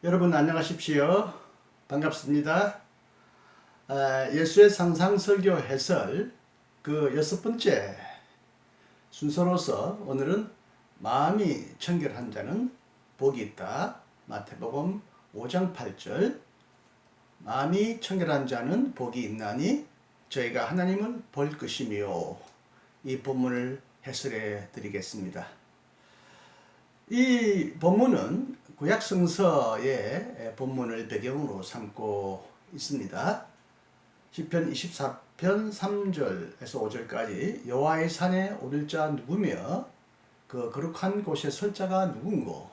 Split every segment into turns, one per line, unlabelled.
여러분 안녕하십시오. 반갑습니다. 예수의 상상 설교 해설 그 6번째 순서로서 오늘은 마음이 청결한 자는 복이 있다. 마태복음 5장 8절 마음이 청결한 자는 복이 있나니 저희가 하나님을 볼 것이며 이 본문을 해설해 드리겠습니다. 이 본문은 구약 성서의 본문을 배경으로 삼고 있습니다. 시편 24편 3절에서 5절까지 여호와의 산에 오를 자 누구며 그 거룩한 곳에 설 자가 누군고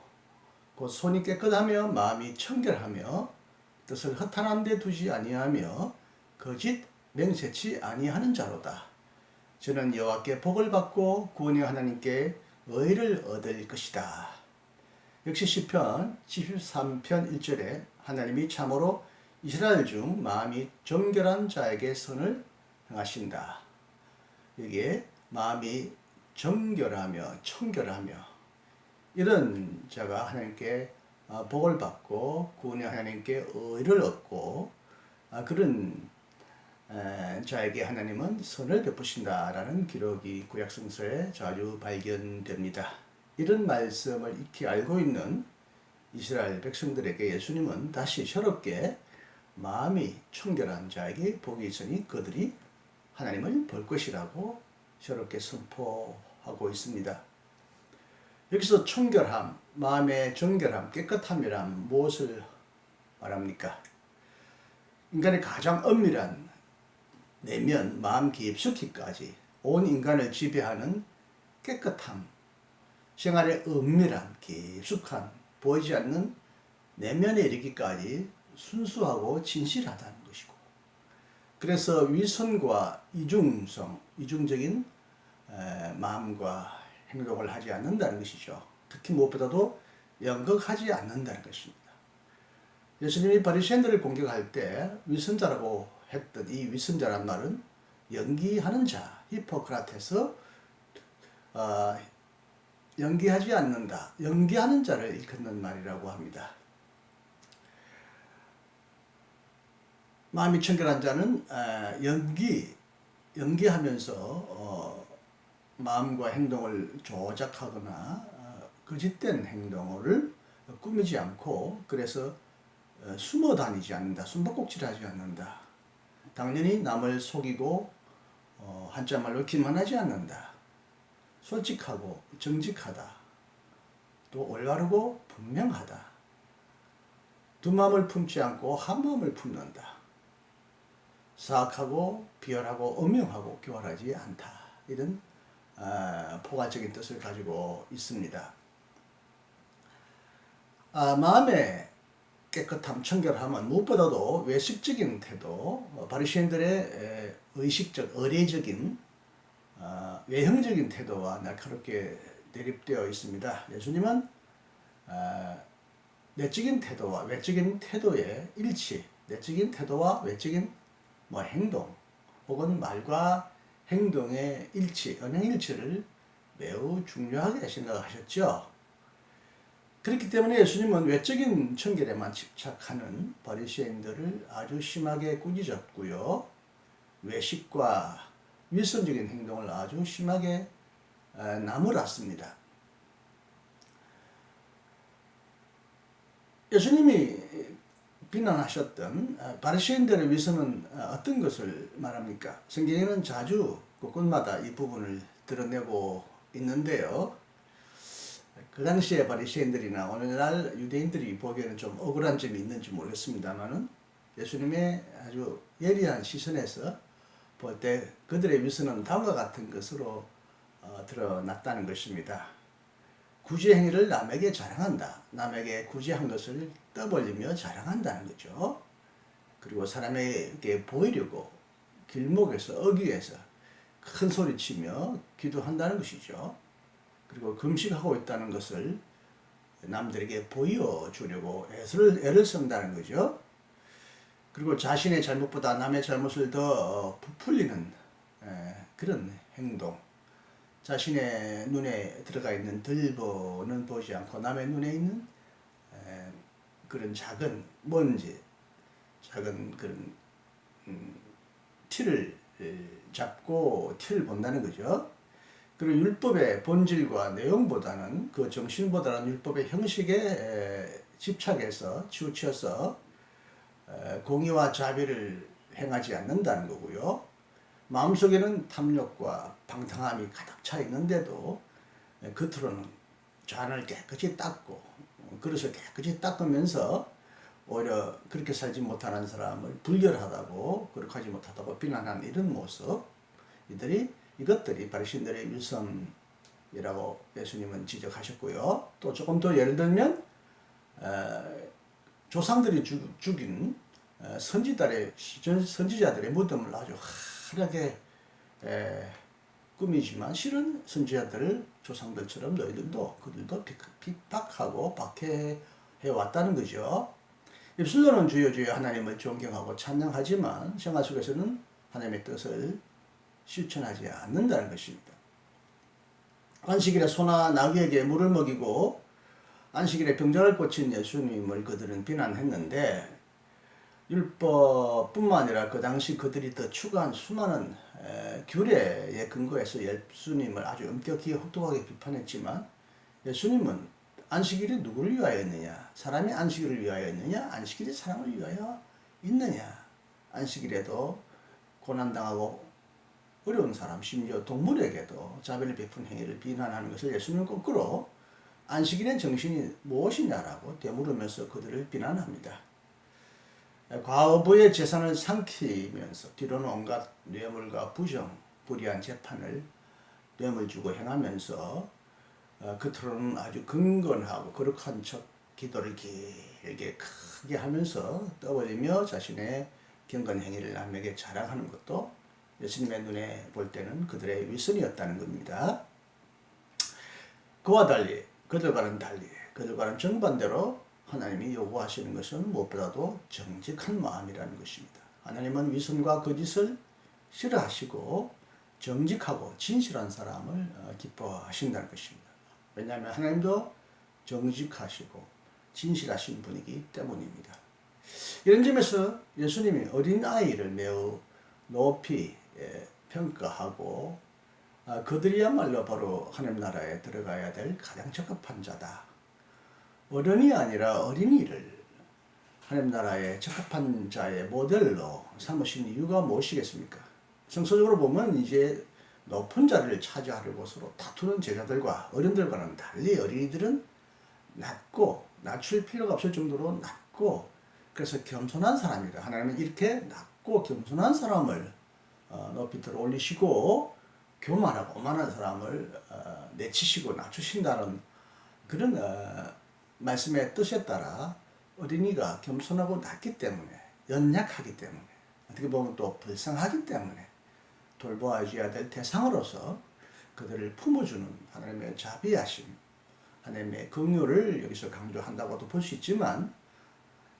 곧 손이 깨끗하며 마음이 청결하며 뜻을 허탄한 데 두지 아니하며 거짓 맹세치 아니하는 자로다. 저는 여호와께 복을 받고 구원의 하나님께 의를 얻을 것이다. 역시 시편 73편 1절에 하나님이 참으로 이스라엘 중 마음이 정결한 자에게 선을 행하신다. 여기에 마음이 정결하며 청결하며 이런 자가 하나님께 복을 받고 구원의 하나님께 의를 얻고 그런 자에게 하나님은 선을 베푸신다라는 기록이 구약성서에 자주 발견됩니다. 이런 말씀을 익히 알고 있는 이스라엘 백성들에게 예수님은 다시 새롭게 마음이 청결한 자에게 복이 있으니 그들이 하나님을 볼 것이라고 새롭게 선포하고 있습니다. 여기서 청결함, 마음의 정결함, 깨끗함이란 무엇을 말합니까? 인간의 가장 엄밀한 내면, 마음 깊숙이까지 온 인간을 지배하는 깨끗함, 생활의 은밀한, 깊숙한, 보이지 않는 내면에 이르기까지 순수하고 진실하다는 것이고, 그래서 위선과 이중성, 이중적인 마음과 행동을 하지 않는다는 것이죠. 특히 무엇보다도 연극하지 않는다는 것입니다. 예수님이 바리새인들을 공격할 때 위선자라고 했던 이 위선자란 말은 연기하는 자, 히포크라테스, 연기하지 않는다, 연기하는 자를 일컫는 말이라고 합니다. 마음이 청결한 자는 연기하면서 마음과 행동을 조작하거나 거짓된 행동을 꾸미지 않고 그래서 숨어 다니지 않는다, 숨바꼭질하지 않는다. 당연히 남을 속이고 한자말로 기만하지 않는다. 솔직하고 정직하다. 또 올바르고 분명하다. 두 마음을 품지 않고 한 마음을 품는다. 사악하고 비열하고 음흉하고 교활하지 않다. 이런 포괄적인 뜻을 가지고 있습니다. 마음의 깨끗함, 청결함은 무엇보다도 외식적인 태도, 바리새인들의 의식적, 의례적인, 외형적인 태도와 날카롭게 대립되어 있습니다. 예수님은 내적인 태도와 외적인 태도의 일치, 내적인 태도와 외적인 행동, 혹은 말과 행동의 일치, 언행일치를 매우 중요하게 생각하셨죠. 그렇기 때문에 예수님은 외적인 청결에만 집착하는 바리새인들을 아주 심하게 꾸짖었고요. 외식과 위선적인 행동을 아주 심하게 나무랐습니다. 예수님이 비난하셨던 바리새인들의 위선은 어떤 것을 말합니까? 성경에는 자주 곳곳마다 이 부분을 드러내고 있는데요. 그 당시에 바리새인들이나 오늘날 유대인들이 보기에는 좀 억울한 점이 있는지 모르겠습니다만은 예수님의 아주 예리한 시선에서 볼 때 그들의 위선은 다음과 같은 것으로 드러났다는 것입니다. 구제 행위를 남에게 자랑한다. 남에게 구제한 것을 떠벌리며 자랑한다는 거죠. 그리고 사람에게 보이려고 길목에서 어귀에서 큰 소리치며 기도한다는 것이죠. 그리고 금식하고 있다는 것을 남들에게 보여주려고 애를 쓴다는 거죠. 그리고 자신의 잘못보다 남의 잘못을 더 부풀리는 그런 행동. 자신의 눈에 들어가 있는 들보는 보지 않고 남의 눈에 있는 그런 작은 먼지, 작은 그런 티를 잡고 티를 본다는 거죠. 그리고 율법의 본질과 내용보다는 그 정신보다는 율법의 형식에 집착해서 치우쳐서 공의와 자비를 행하지 않는다는 거고요. 마음속에는 탐욕과 방탕함이 가득 차 있는데도 겉으로는 잔을 깨끗이 닦고 그릇을 깨끗이 닦으면서 오히려 그렇게 살지 못하는 사람을 불결하다고 그렇게 하지 못하다고 비난하는 이런 모습, 이것들이 바리새인들의 위선이라고 예수님은 지적하셨고요. 또 조금 더 예를 들면 조상들이 죽인 선지자들의 무덤을 아주 화려하게 꾸미지만 실은 선지자들을 조상들처럼 그들도 핍박하고 박해해 왔다는 거죠. 입술로는 주여 주여 하나님을 존경하고 찬양하지만 생활 속에서는 하나님의 뜻을 실천하지 않는다는 것입니다. 안식일에 소나 나귀에게 물을 먹이고 안식일에 병자를 고친 예수님을 그들은 비난했는데 율법뿐만 아니라 그 당시 그들이 더 추구한 수많은 규례에 근거해서 예수님을 아주 엄격히 혹독하게 비판했지만 예수님은 안식일이 누구를 위하여였느냐? 사람이 안식일을 위하여였느냐? 안식일이 사람을 위하여 있느냐? 안식일에도 고난당하고 어려운 사람, 심지어 동물에게도 자비를 베푼 행위를 비난하는 것을 예수님은 거꾸로 안식일의 정신이 무엇이냐라고 되물으면서 그들을 비난합니다. 과부의 재산을 삼키면서 뒤로는 온갖 뇌물과 부정, 불의한 재판을 뇌물 주고 행하면서 겉으로는 아주 긍건하고 거룩한 척 기도를 길게 크게 하면서 떠벌리며 자신의 경건 행위를 남에게 자랑하는 것도 예수님의 눈에 볼 때는 그들의 위선이었다는 겁니다. 그들과는 정반대로 하나님이 요구하시는 것은 무엇보다도 정직한 마음이라는 것입니다. 하나님은 위선과 거짓을 싫어하시고 정직하고 진실한 사람을 기뻐하신다는 것입니다. 왜냐하면 하나님도 정직하시고 진실하신 분이기 때문입니다. 이런 점에서 예수님이 어린아이를 매우 높이 평가하고 그들이야말로 바로 하나님 나라에 들어가야 될 가장 적합한 자다. 어른이 아니라 어린이를 하나님 나라에 적합한 자의 모델로 삼으신 이유가 무엇이겠습니까? 성서적으로 보면 이제 높은 자리를 차지하려고 서로 다투는 제자들과 어른들과는 달리 어린이들은 낮고 낮출 필요가 없을 정도로 낮고 그래서 겸손한 사람이다. 하나님은 이렇게 낮고 겸손한 사람을 높이 들어 올리시고 교만하고 오만한 사람을 내치시고 낮추신다는 그런 말씀의 뜻에 따라 어린이가 겸손하고 낮기 때문에 연약하기 때문에 어떻게 보면 또 불쌍하기 때문에 돌보아줘야 될 대상으로서 그들을 품어주는 하나님의 자비하심, 하나님의 긍휼을 여기서 강조한다고도 볼 수 있지만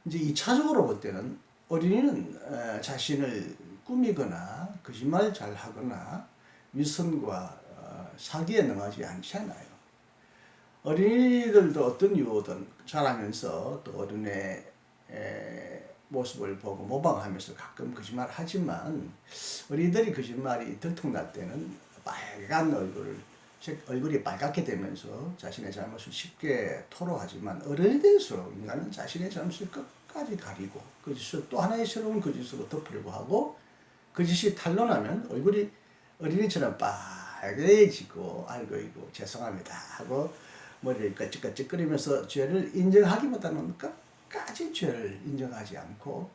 이제 2차적으로 볼 때는 어린이는 자신을 꾸미거나 거짓말 잘하거나 위선과 사기에 능하지 않잖아요. 어린이들도 어떤 이유든 자라면서 또 어른의 모습을 보고 모방하면서 가끔 거짓말 하지만 어린이들이 거짓말이 들통날 때는 빨간 얼굴이 빨갛게 되면서 자신의 잘못을 쉽게 토로하지만 어른이 될수록 인간은 자신의 잘못을 끝까지 가리고 거짓을 또 하나의 새로운 거짓으로 덮으려고 하고 거짓이 탄로나면 얼굴이 어린이처럼 빨개지고 아이고 죄송합니다 하고 머리를 까ጭ까ጭ거리면서 죄를 인정하기보다는 끝까지 죄를 인정하지 않고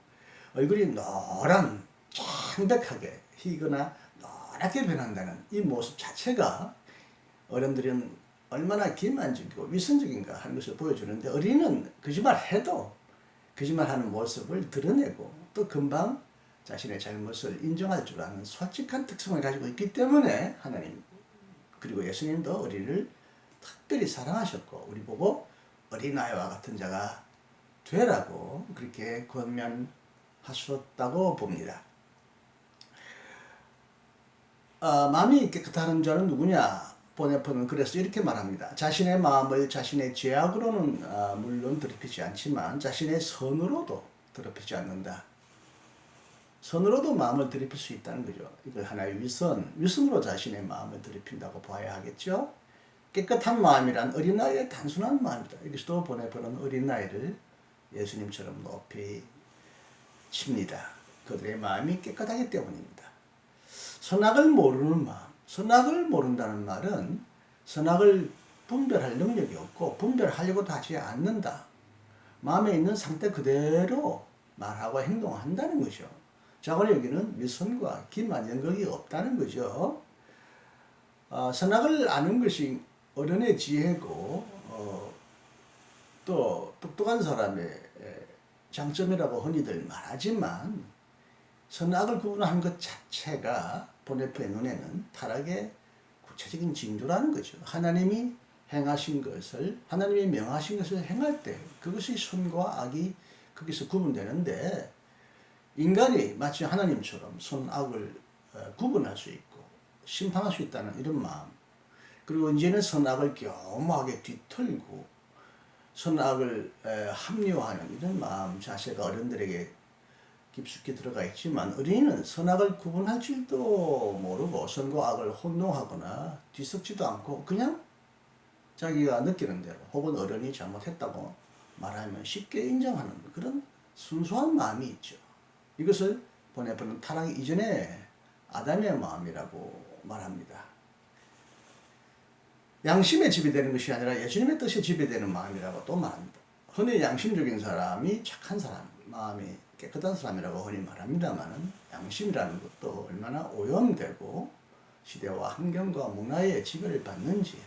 얼굴이 노란 창백하게 희거나 노랗게 변한다는 이 모습 자체가 어른들은 얼마나 기만적이고 위선적인가 하는 것을 보여주는데 어린이는 거짓말해도 거짓말하는 모습을 드러내고 또 금방 자신의 잘못을 인정할 줄 아는 솔직한 특성을 가지고 있기 때문에 하나님 그리고 예수님도 어린이를 특별히 사랑하셨고 우리 보고 어린아이와 같은 자가 되라고 그렇게 권면하셨다고 봅니다. 마음이 깨끗한 자는 누구냐? 보네포는 그래서 이렇게 말합니다. 자신의 마음을 자신의 죄악으로는 물론 더럽히지 않지만 자신의 선으로도 더럽히지 않는다. 선으로도 마음을 더럽힐 수 있다는 거죠. 이걸 하나의 위선으로 자신의 마음을 더럽힌다고 봐야 하겠죠. 깨끗한 마음이란 어린아이의 단순한 마음이다. 이것도 보네포는 어린아이를 예수님처럼 높이 칩니다. 그들의 마음이 깨끗하기 때문입니다. 선악을 모르는 마음. 선악을 모른다는 말은 선악을 분별할 능력이 없고 분별하려고도 하지 않는다. 마음에 있는 상태 그대로 말하고 행동한다는 거죠. 자고로 여기는 위선과 기만 연극이 없다는 거죠. 선악을 아는 것이 어른의 지혜고 또 똑똑한 사람의 장점이라고 흔히들 말하지만 선악을 구분하는 것 자체가 보네포의 눈에는 타락의 구체적인 징조라는 거죠. 하나님이 행하신 것을, 하나님이 명하신 것을 행할 때 그것이 선과 악이 거기서 구분되는데 인간이 마치 하나님처럼 선악을 구분할 수 있고 심판할 수 있다는 이런 마음, 그리고 이제는 선악을 교묘하게 뒤틀고 선악을 합리화하는 이런 마음 자세가 어른들에게 깊숙이 들어가 있지만 어린이는 선악을 구분할 줄도 모르고 선과 악을 혼동하거나 뒤섞지도 않고 그냥 자기가 느끼는 대로 혹은 어른이 잘못했다고 말하면 쉽게 인정하는 그런 순수한 마음이 있죠. 이것을 보네포는 타락 이전에 아담의 마음이라고 말합니다. 양심에 지배되는 것이 아니라 예수님의 뜻에 지배되는 마음이라고 또 말합니다. 흔히 양심적인 사람이 착한 사람, 마음이 깨끗한 사람이라고 흔히 말합니다만 양심이라는 것도 얼마나 오염되고 시대와 환경과 문화의 지배를 받는지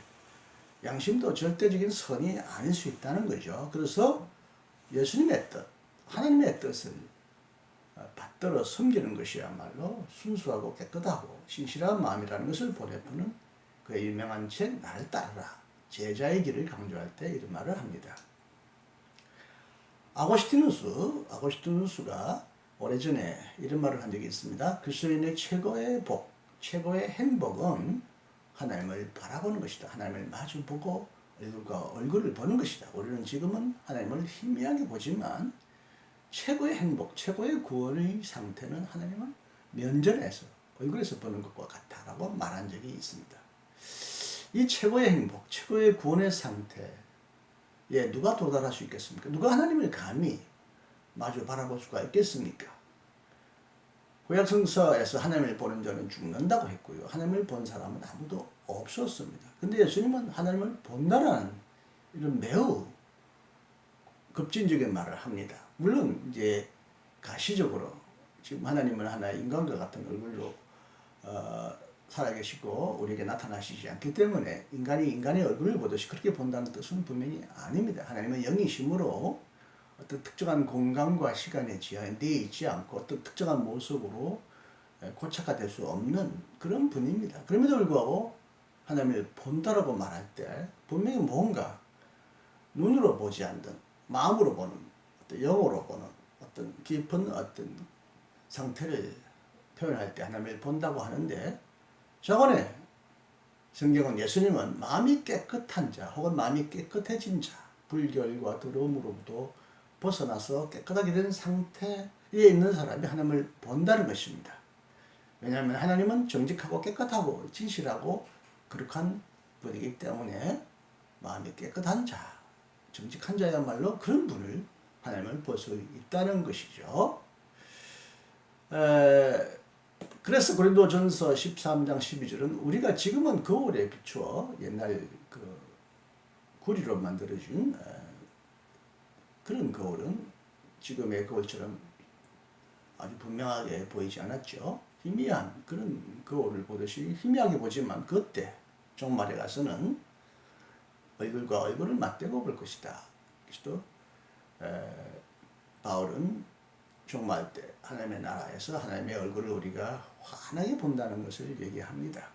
양심도 절대적인 선이 아닐 수 있다는 거죠. 그래서 예수님의 뜻, 하나님의 뜻을 받들어 섬기는 것이야말로 순수하고 깨끗하고 신실한 마음이라는 것을 보네포는 그의 유명한 책 나를 따르라 제자의 길을 강조할 때 이런 말을 합니다. 아고스티누스가 오래전에 이런 말을 한 적이 있습니다. 그리스도인의 최고의 복, 최고의 행복은 하나님을 바라보는 것이다. 하나님을 마주보고 얼굴과 얼굴을 보는 것이다. 우리는 지금은 하나님을 희미하게 보지만 최고의 행복, 최고의 구원의 상태는 하나님을 면전에서 얼굴에서 보는 것과 같다라고 말한 적이 있습니다. 이 최고의 행복, 최고의 구원의 상태에 누가 도달할 수 있겠습니까? 누가 하나님을 감히 마주 바라볼 수가 있겠습니까? 구약성서에서 하나님을 보는 자는 죽는다고 했고요. 하나님을 본 사람은 아무도 없었습니다. 근데 예수님은 하나님을 본다라는 이런 매우 급진적인 말을 합니다. 물론 이제 가시적으로 지금 하나님은 하나의 인간과 같은 얼굴로 살아계시고 우리에게 나타나시지 않기 때문에 인간이 인간의 얼굴을 보듯이 그렇게 본다는 뜻은 분명히 아닙니다. 하나님은 영이심으로 어떤 특정한 공간과 시간에 제한되어 있지 않고 어떤 특정한 모습으로 고착화될 수 없는 그런 분입니다. 그럼에도 불구하고 하나님을 본다라고 말할 때 분명히 뭔가 눈으로 보지 않던 마음으로 보는 어떤 영으로 보는 어떤 깊은 어떤 상태를 표현할 때 하나님을 본다고 하는데 저번에 성경은 예수님은 마음이 깨끗한 자 혹은 마음이 깨끗해진 자 불결과 더러움으로부터 벗어나서 깨끗하게 된 상태에 있는 사람이 하나님을 본다는 것입니다. 왜냐하면 하나님은 정직하고 깨끗하고 진실하고 거룩한 분이기 때문에 마음이 깨끗한 자, 정직한 자야말로 그런 분을 하나님을 볼 수 있다는 것이죠. 그래서 고린도전서 13장 12절은 우리가 지금은 거울에 비추어 옛날 그 구리로 만들어진 그런 거울은 지금의 거울처럼 아주 분명하게 보이지 않았죠. 희미한 그런 거울을 보듯이 희미하게 보지만 그때 종말에 가서는 얼굴과 얼굴을 맞대고 볼 것이다. 그래서 바울은 종말 때 하나님의 나라에서 하나님의 얼굴을 우리가 환하게 본다는 것을 얘기합니다.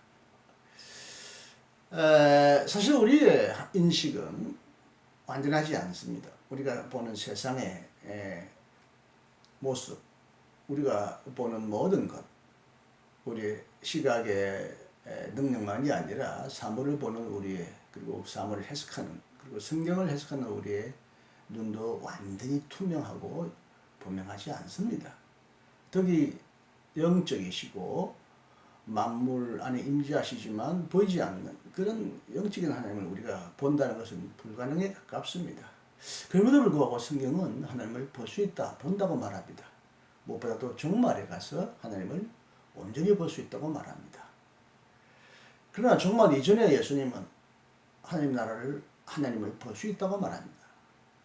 사실 우리의 인식은 완전하지 않습니다. 우리가 보는 세상의 모습, 우리가 보는 모든 것, 우리의 시각의 능력만이 아니라 사물을 보는 우리의, 그리고 사물을 해석하는, 그리고 성경을 해석하는 우리의 눈도 완전히 투명하고 분명하지 않습니다. 덕이 영적이시고 만물 안에 임재하시지만 보이지 않는 그런 영적인 하나님을 우리가 본다는 것은 불가능에 가깝습니다. 그럼에도 불구하고 성경은 하나님을 볼 수 있다, 본다고 말합니다. 무엇보다도 종말에 가서 하나님을 온전히 볼 수 있다고 말합니다. 그러나 종말 이전에 예수님은 하나님을 볼 수 있다고 말합니다.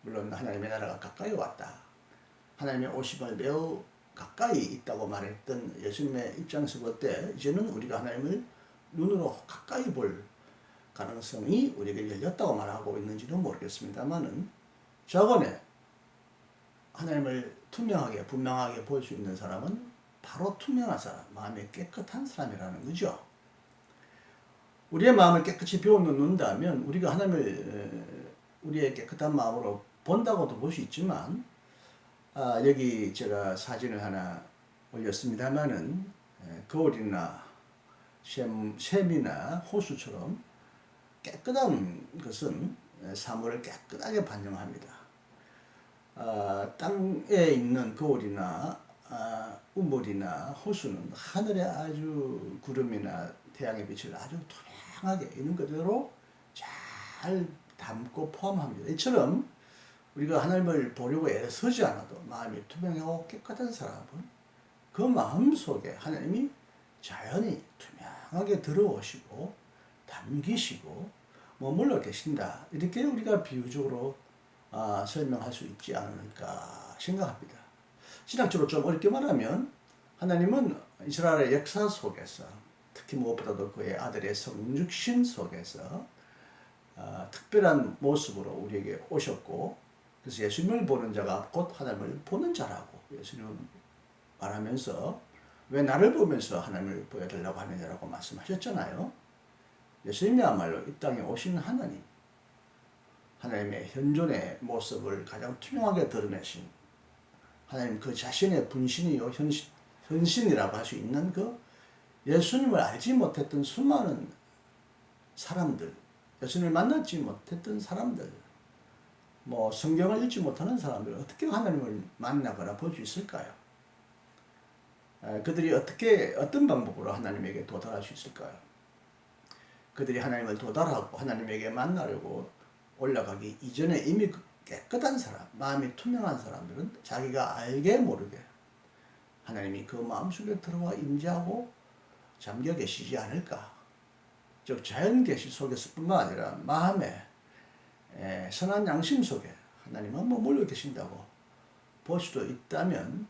물론 하나님의 나라가 가까이 왔다, 하나님의 오심을 매우 가까이 있다고 말했던 예수님의 입장에서 볼 때 이제는 우리가 하나님을 눈으로 가까이 볼 가능성이 우리에게 열렸다고 말하고 있는지는 모르겠습니다만은, 저번에 하나님을 투명하게 분명하게 볼 수 있는 사람은 바로 투명한 사람, 마음이 깨끗한 사람이라는 거죠. 우리의 마음을 깨끗이 비워놓는다면 우리가 하나님을 우리의 깨끗한 마음으로 본다고도 볼 수 있지만, 여기 제가 사진을 하나 올렸습니다만은 거울이나 샘이나 호수처럼 깨끗한 것은 사물을 깨끗하게 반영합니다. 땅에 있는 거울이나 우물이나 호수는 하늘의 아주 구름이나 태양의 빛을 아주 투명하게 있는 그대로 잘 담고 포함합니다. 이처럼 우리가 하나님을 보려고 애쓰지 않아도 마음이 투명하고 깨끗한 사람은 그 마음 속에 하나님이 자연히 투명하게 들어오시고 담기시고 머물러 계신다, 이렇게 우리가 비유적으로 설명할 수 있지 않을까 생각합니다. 신학적으로 좀 어렵게 말하면 하나님은 이스라엘의 역사 속에서, 특히 무엇보다도 그의 아들의 성육신 속에서 특별한 모습으로 우리에게 오셨고, 그래서 예수님을 보는 자가 곧 하나님을 보는 자라고 예수님은 말하면서, 왜 나를 보면서 하나님을 보여달라고 하느냐라고 말씀하셨잖아요. 예수님이야말로 이 땅에 오신 하나님, 하나님의 현존의 모습을 가장 투명하게 드러내신 하나님 그 자신의 분신이요 현신이라고 할 수 있는 그 예수님을 알지 못했던 수많은 사람들, 예수님을 만나지 못했던 사람들, 성경을 읽지 못하는 사람들은 어떻게 하나님을 만나거나 볼 수 있을까요? 그들이 어떤 방법으로 하나님에게 도달할 수 있을까요? 그들이 하나님을 도달하고 하나님에게 만나려고 올라가기 이전에 이미 깨끗한 사람, 마음이 투명한 사람들은 자기가 알게 모르게 하나님이 그 마음속에 들어와 임재하고 잠겨 계시지 않을까. 즉 자연 계시 속에서 뿐만 아니라 마음에 선한 양심 속에 하나님은 머물러 계신다고 볼 수도 있다면,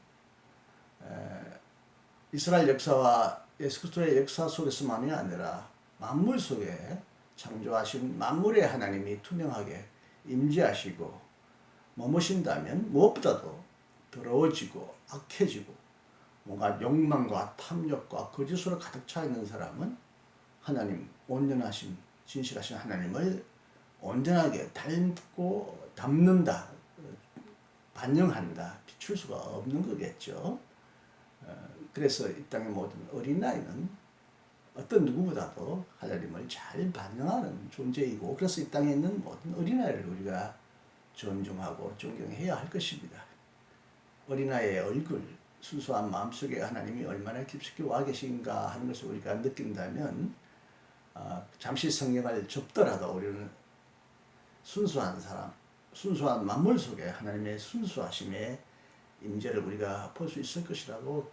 이스라엘 역사와 예수 그리스도의 역사 속에서만이 아니라 만물 속에 창조하신 만물의 하나님이 투명하게 임재하시고 머무신다면, 무엇보다도 더러워지고 악해지고 뭔가 욕망과 탐욕과 거짓으로 가득 차 있는 사람은 하나님, 온전하신 진실하신 하나님을 온전하게 담는다, 반영한다, 비출 수가 없는 거겠죠. 그래서 이 땅의 모든 어린아이는 어떤 누구보다도 하나님을 잘 반영하는 존재이고, 그래서 이 땅에 있는 모든 어린아이를 우리가 존중하고 존경해야 할 것입니다. 어린아이의 얼굴, 순수한 마음속에 하나님이 얼마나 깊숙이 와 계신가 하는 것을 우리가 느낀다면, 잠시 성경을 접더라도 우리는 순수한 사람, 순수한 만물 속에 하나님의 순수하심의 임재를 우리가 볼 수 있을 것이라고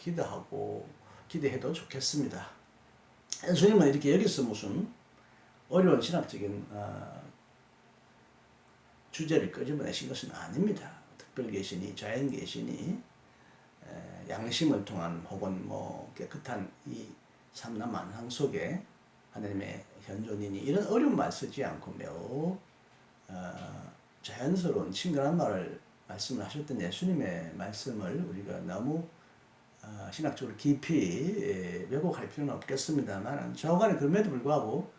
기대해도 좋겠습니다. 예수님은 이렇게 여기서 무슨 어려운 신학적인 주제를 끄집어내신 것은 아닙니다. 특별계시니 자연계시니 양심을 통한 혹은 깨끗한 이 삼라만상 속에 하나님의 현존이니, 이런 어려운 말 쓰지 않고 매우 자연스러운 친근한 말씀을 하셨던 예수님의 말씀을 우리가 너무 신학적으로 깊이 왜곡할 필요는 없겠습니다만, 저간에 그럼에도 불구하고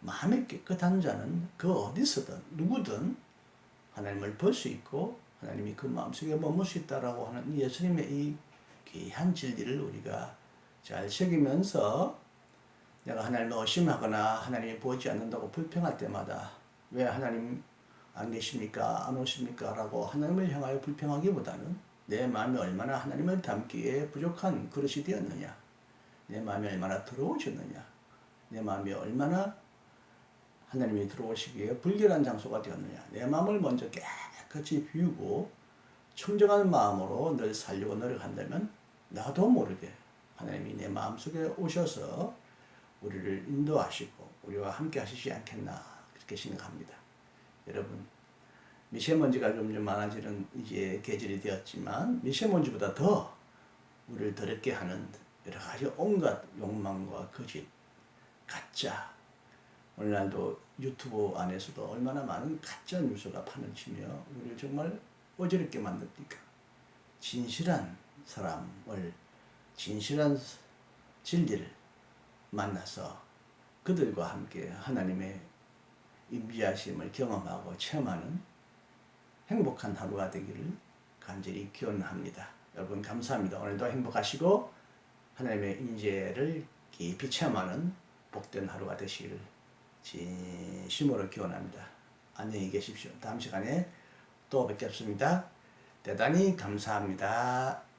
마음이 깨끗한 자는 그 어디서든 누구든 하나님을 볼 수 있고 하나님이 그 마음속에 머물 수 있다라고 하는 예수님의 이 귀한 진리를 우리가 잘 새기면서 내가 하나님을 의심하거나 하나님이 보지 않는다고 불평할 때마다 왜 하나님 안 계십니까? 안 오십니까? 라고 하나님을 향하여 불평하기보다는 내 마음이 얼마나 하나님을 닮기에 부족한 그릇이 되었느냐, 내 마음이 얼마나 더러워졌느냐, 내 마음이 얼마나 하나님이 들어오시기에 불결한 장소가 되었느냐, 내 마음을 먼저 깨끗이 비우고 청정한 마음으로 늘 살려고 노력한다면 나도 모르게 하나님이 내 마음속에 오셔서 우리를 인도하시고 우리와 함께 하시지 않겠나 그렇게 생각합니다. 여러분, 미세먼지가 점점 많아지는 이제 계절이 되었지만 미세먼지보다 더 우리를 더럽게 하는 여러 가지 온갖 욕망과 거짓, 가짜, 오늘날도 유튜브 안에서도 얼마나 많은 가짜 뉴스가 파헤치며 우리를 정말 어지럽게 만듭니까? 진실한 사람을, 진실한 진리를 만나서 그들과 함께 하나님의 임재하심을 경험하고 체험하는 행복한 하루가 되기를 간절히 기원합니다. 여러분 감사합니다. 오늘도 행복하시고 하나님의 임재를 깊이 체험하는 복된 하루가 되시기를 진심으로 기원합니다. 안녕히 계십시오. 다음 시간에 또 뵙겠습니다. 대단히 감사합니다.